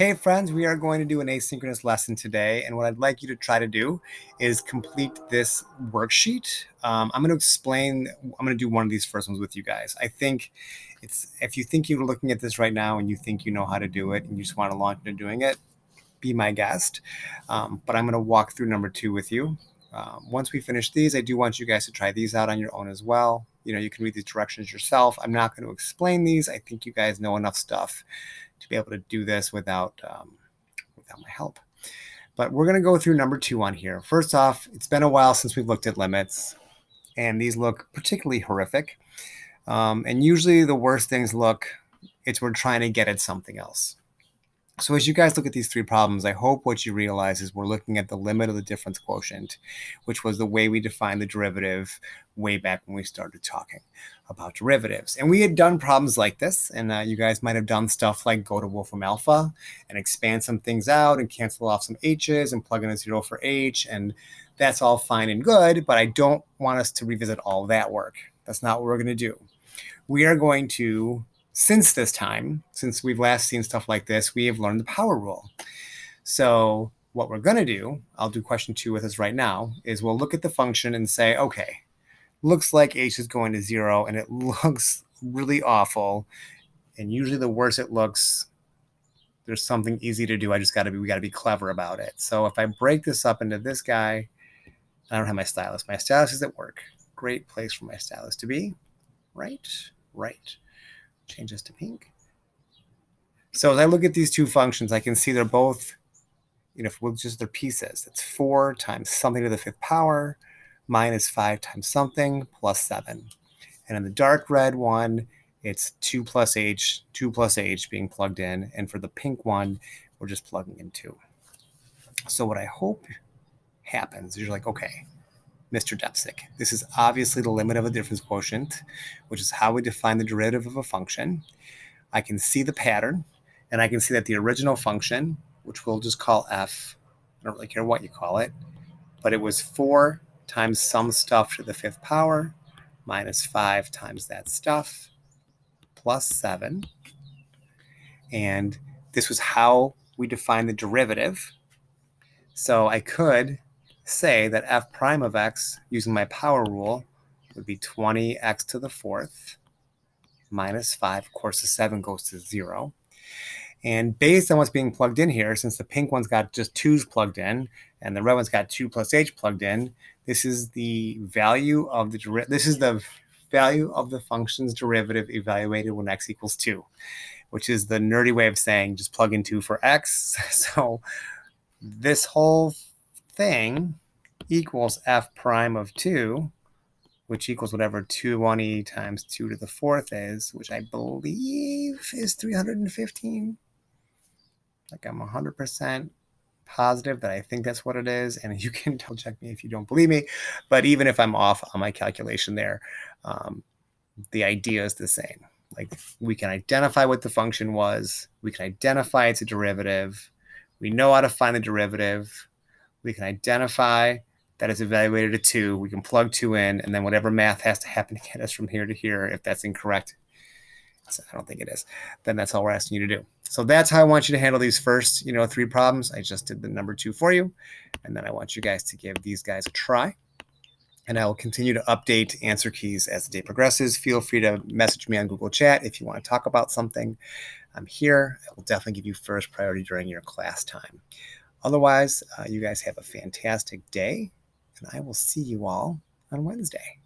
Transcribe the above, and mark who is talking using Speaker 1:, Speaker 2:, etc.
Speaker 1: Hey friends, we are going to do an asynchronous lesson today, and what I'd like you to try to do is complete this worksheet. I'm going to do one of these first ones with you guys. I think if you think you're looking at this right now and you think you know how to do it and you just want to launch into doing it, be my guest. But I'm going to walk through number 2 with you. Once we finish these, I do want you guys to try these out on your own as well. You can read these directions yourself. I'm not going to explain these. I think you guys know enough stuff to be able to do this without my help. But we're going to go through number 2 on here. First off, it's been a while since we've looked at limits, and these look particularly horrific. And usually the worst things we're trying to get at something else. So as you guys look at these 3 problems, I hope what you realize is we're looking at the limit of the difference quotient, which was the way we defined the derivative way back when we started talking about derivatives. And we had done problems like this, and you guys might have done stuff like go to Wolfram Alpha and expand some things out and cancel off some h's and plug in a 0 for h, and that's all fine and good, but I don't want us to revisit all that work. That's not what we're going to do. We are going to, since we've last seen stuff like this, we have learned the power rule. So what we're going to do, I'll do question 2 with us right now, is we'll look at the function and say, okay, looks like h is going to 0, and it looks really awful. And usually the worse it looks, there's something easy to do. We got to be clever about it. So if I break this up into this guy, I don't have my stylus. My stylus is at work. Great place for my stylus to be. Right. Change this to pink. So as I look at these 2 functions, I can see they're both, just their pieces. It's 4 times something to the 5th power minus 5 times something plus 7. And in the dark red one, it's 2 plus h being plugged in. And for the pink one, we're just plugging in 2. So what I hope happens is you're like, okay, Mr. Depsic, this is obviously the limit of a difference quotient, which is how we define the derivative of a function. I can see the pattern, and I can see that the original function, which we'll just call f, I don't really care what you call it, but it was 4 times some stuff to the 5th power minus 5 times that stuff plus 7. And this was how we define the derivative. So I could say that f prime of x, using my power rule, would be 20x to the 4th minus 5. Of course, the 7 goes to 0. And based on what's being plugged in here, since the pink one's got just 2's plugged in and the red one's got 2 plus h plugged in, this is the value of the function's derivative evaluated when x equals 2, which is the nerdy way of saying just plug in 2 for x. So this whole thing equals f prime of 2, which equals whatever 20 times 2 to the 4th is, which I believe is 315. Like, I'm 100% positive that I think that's what it is, and you can double check me if you don't believe me. But even if I'm off on my calculation there, the idea is the same. Like, we can identify what the function was. We can identify it's a derivative. We know how to find the derivative. We can identify that it's evaluated at 2. We can plug 2 in, and then whatever math has to happen to get us from here to here, if that's incorrect, I don't think it is, then that's all we're asking you to do. So that's how I want you to handle these first, 3 problems. I just did the number 2 for you, and then I want you guys to give these guys a try. And I will continue to update answer keys as the day progresses. Feel free to message me on Google Chat if you want to talk about something. I'm here. I will definitely give you first priority during your class time. Otherwise, you guys have a fantastic day, and I will see you all on Wednesday.